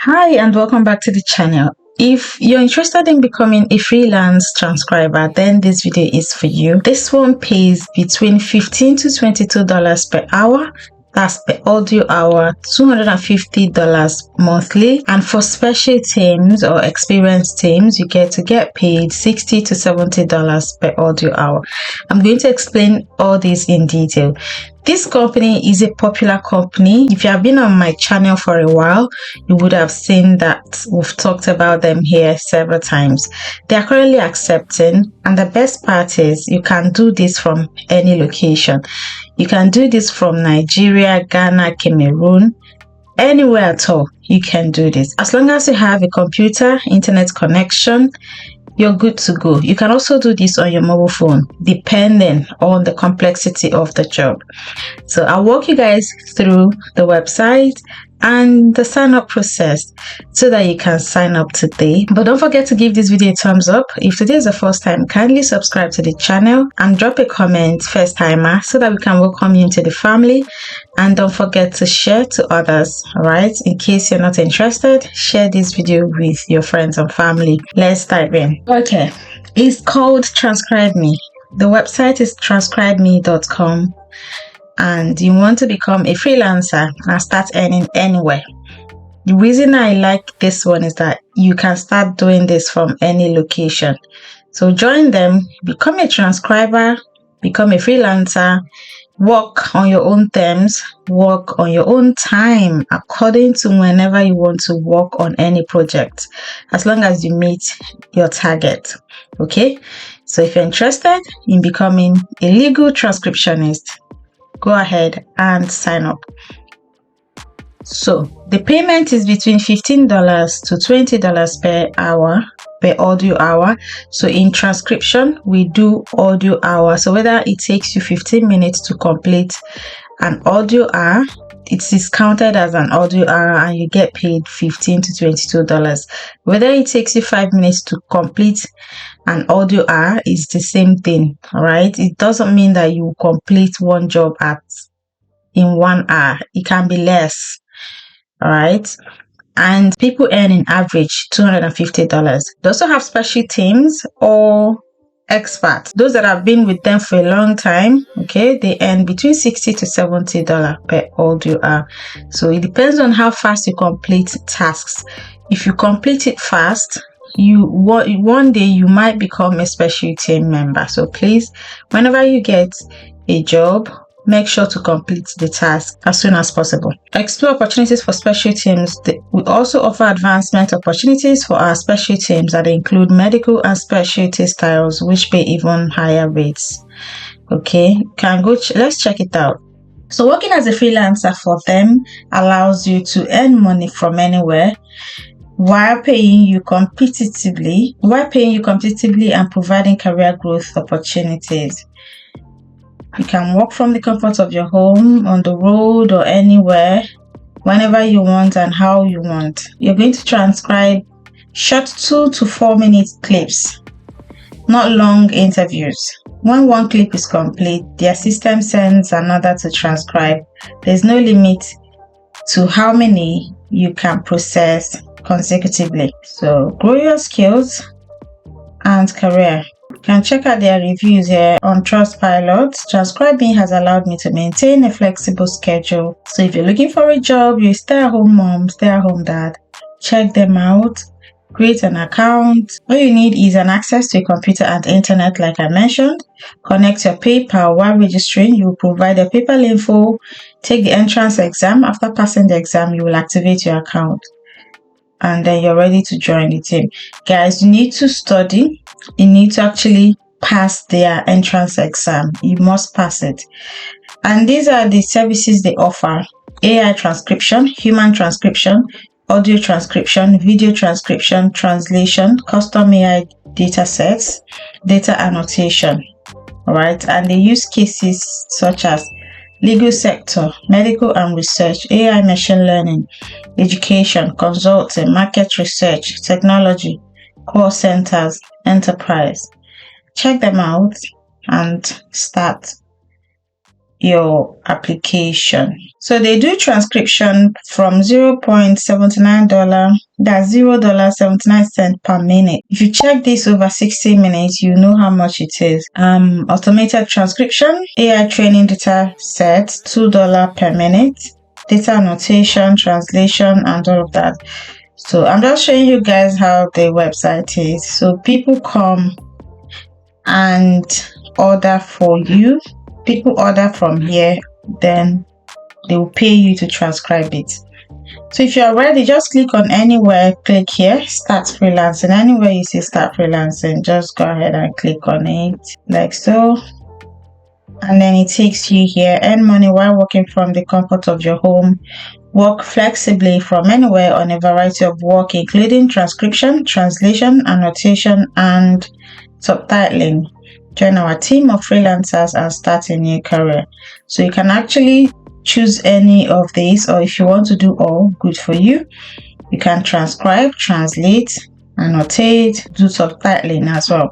Hi and welcome back to the channel. If you're interested in becoming a freelance transcriber, then this video is for you. This one pays between $15 to $22 per hour. That's per audio hour, $250 monthly. And for special teams or experienced teams, you get paid $60 to $70 per audio hour. I'm going to explain all this in detail. This company is a popular company. If you have been on my channel for a while, you would have seen that we've talked about them here several times. They are currently accepting, and the best part is you can do this from any location. You can do this from Nigeria, Ghana, Cameroon, anywhere at all. You can do this. As long as you have a computer, internet connection, you're good to go. You can also do this on your mobile phone, depending on the complexity of the job. So I'll walk you guys through the website and the sign up process so that you can sign up today. But don't forget to give this video a thumbs up. If today is the first time, kindly subscribe to the channel and drop a comment first timer so that we can welcome you into the family. And don't forget to share to others. All right, in case you're not interested, share this video with your friends and family. Let's dive in. Okay, it's called Transcribe Me. The website is transcribeme.com. and you want to become a freelancer and start earning anywhere. The reason I like this one is that you can start doing this from any location. So join them, become a transcriber, become a freelancer, work on your own terms, work on your own time according to whenever you want to work on any project, as long as you meet your target. Okay, so if you're interested in becoming a legal transcriptionist, go ahead and sign up. So the payment is between $15 to $20 per hour, per audio hour. So in transcription, we do audio hour. So whether it takes you 15 minutes to complete an audio hour, it is counted as an audio hour and you get paid $15 to $22. Whether it takes you 5 minutes to complete an audio hour, is the same thing. All right, it doesn't mean that you complete one job in 1 hour. It can be less. All right, and people earn in average $250. They also have special teams or experts, those that have been with them for a long time. Okay, they earn between $60 to $70 per audio hour. So it depends on how fast you complete tasks. If you complete it fast, one day you might become a special team member. So please, whenever you get a job, make sure to complete the task as soon as possible. Explore opportunities for special teams. We also offer advancement opportunities for our special teams that include medical and specialty styles, which pay even higher rates. Okay, can go. Let's check it out. So working as a freelancer for them allows you to earn money from anywhere while paying you competitively and providing career growth opportunities. You can work from the comfort of your home, on the road, or anywhere, whenever you want and how you want. You're going to transcribe short 2 to 4 minute clips, not long interviews. When one clip is complete, their system sends another to transcribe. There's no limit to how many you can process consecutively. So grow your skills and career. You can check out their reviews here on Trustpilot. Transcribing has allowed me to maintain a flexible schedule. So if you're looking for a job, you're a stay-at-home mom, stay-at-home dad, check them out. Create an account. All you need is an access to a computer and internet, like I mentioned. Connect your PayPal while registering. You will provide your PayPal info. Take the entrance exam. After passing the exam, you will activate your account, and then you're ready to join the team. Guys, you need to study. You need to actually pass their entrance exam. You must pass it. And these are the services they offer: AI transcription, human transcription, audio transcription, video transcription, translation, custom AI data sets, data annotation. All right, and they use cases such as legal sector, medical and research, AI, machine learning, education, consulting, market research, technology, call centers, enterprise. Check them out and start your application. So they do transcription from $0.79, that's $0.79 per minute. If you check this over 60 minutes, you know how much it is. Automated transcription, AI training data set, $2 per minute, data annotation, translation, and all of that. So I'm just showing you guys how the website is. So people come and order for you. People order from here, then they will pay you to transcribe it. So if you're ready, just click on anywhere, click here, start freelancing. Anywhere you see start freelancing, just go ahead and click on it like so. And then it takes you here. Earn money while working from the comfort of your home. Work flexibly from anywhere on a variety of work, including transcription, translation, annotation, and subtitling. Join our team of freelancers and start a new career. So you can actually choose any of these, or if you want to do all, good for you. You can transcribe, translate, annotate, do subtitling as well.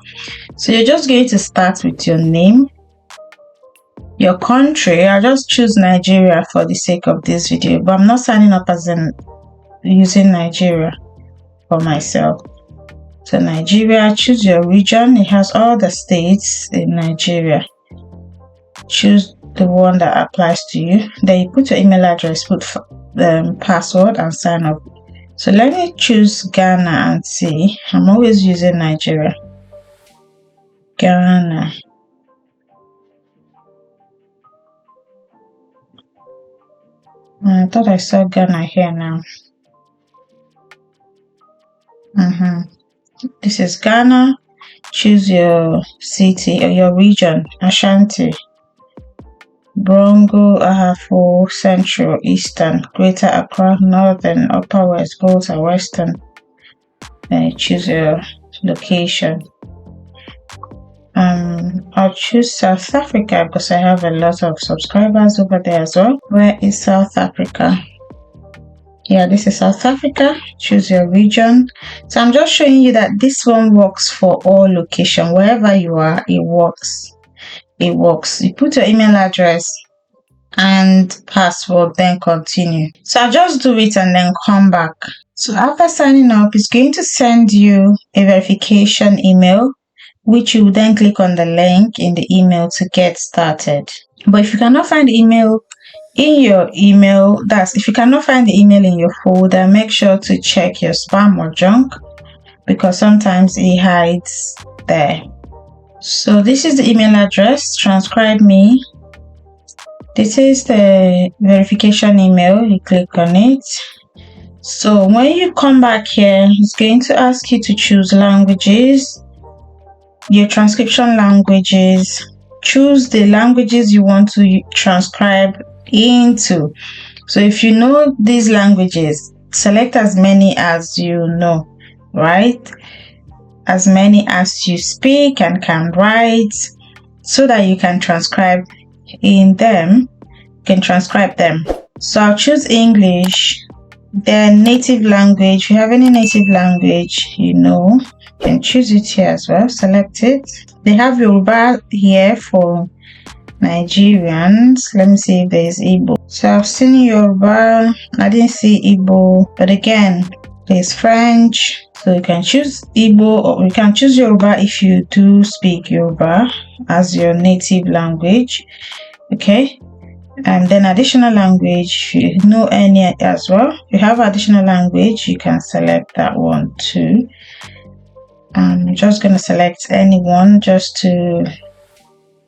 So you're just going to start with your name, your country. I'll just choose Nigeria for the sake of this video, but I'm not signing up as in using Nigeria for myself. So Nigeria, choose your region. It has all the states in Nigeria. Choose the one that applies to you. Then you put your email address, put the password, and sign up. So let me choose Ghana and see. I'm always using Nigeria. Ghana. I thought I saw Ghana here now. This is Ghana. Choose your city or your region. Ashanti, Brongo, Ahafo, Central, Eastern, Greater Accra, Northern, Upper West, Volta, Western. Then you choose your location. I'll choose South Africa because I have a lot of subscribers over there as well. Where is South Africa? Yeah, this is South Africa. Choose your region. So I'm just showing you that this one works for all location. Wherever you are, it works. It works. You put your email address and password, then continue. So I'll just do it and then come back. So after signing up, it's going to send you a verification email, which you then click on the link in the email to get started. But if you cannot find the email in your email, if you cannot find the email in your folder, make sure to check your spam or junk, because sometimes it hides there. So this is the email address, transcribe me. This is the verification email. You click on it. So when you come back here, it's going to ask you to choose languages, your transcription languages. Choose the languages you want to transcribe into. So if you know these languages, select as many as you know, right? As many as you speak and can write, so that you can transcribe in them. You can transcribe them. So I'll choose English. Then native language. If you have any native language, you know, you can choose it here as well. Select it. They have Yoruba here for Nigerians. Let me see if there is Igbo. So I've seen Yoruba. I didn't see Igbo, but again, there's French. So you can choose Igbo, or you can choose Yoruba if you do speak Yoruba as your native language. Okay. And then additional language, if you know any as well. If you have additional language, you can select that one too. I'm just going to select any one just to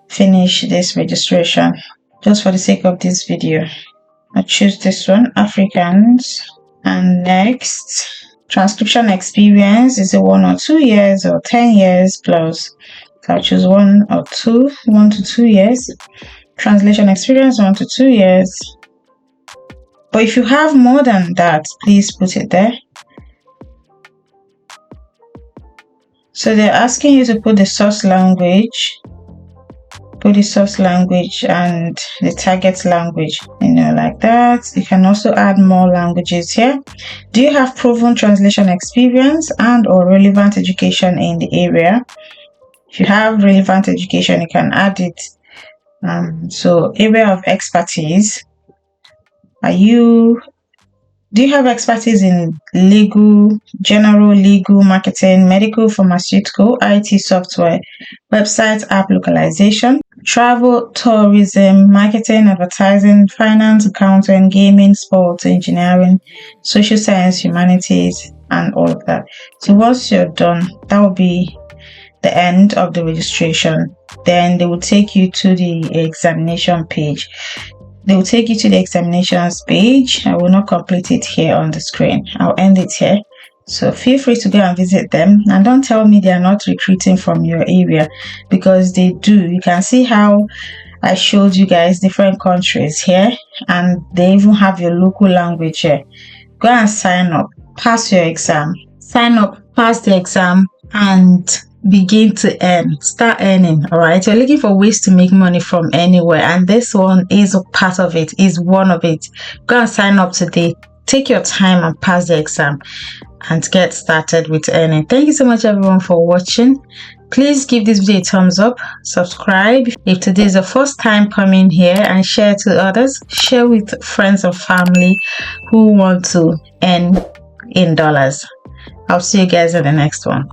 finish this registration, just for the sake of this video. I choose this one, Africans. And next, transcription experience. Is it 1 or 2 years or 10 years plus? So I'll choose 1 to 2 years. Translation experience 1 to 2 years. But if you have more than that, please put it there. So they're asking you to put the source language. Put the source language and the target language, you know, like that. You can also add more languages here. Do you have proven translation experience and or relevant education in the area? If you have relevant education, you can add it So area of expertise, do you have expertise in legal, general legal, marketing, medical, pharmaceutical, IT software, website app localization, travel, tourism, marketing, advertising, finance, accounting, gaming, sports, engineering, social science, humanities, and all of that? So once you're done, that will be the end of the registration. Then they will take you to the examination page. They will take you to the examinations page. I will not complete it here on the screen. I'll end it here. So feel free to go and visit them, and don't tell me they are not recruiting from your area, because they do. You can see how I showed you guys different countries here, and they even have your local language here. Go and sign up, pass your exam, sign up, pass the exam, and begin to start earning. All right, you're looking for ways to make money from anywhere, and this one is a part of it, is one of it. Go and sign up today, take your time and pass the exam and get started with earning. Thank you so much everyone for watching. Please give this video a thumbs up, subscribe if today is the first time coming here, and share to others. Share with friends or family who want to earn in dollars. I'll see you guys in the next one.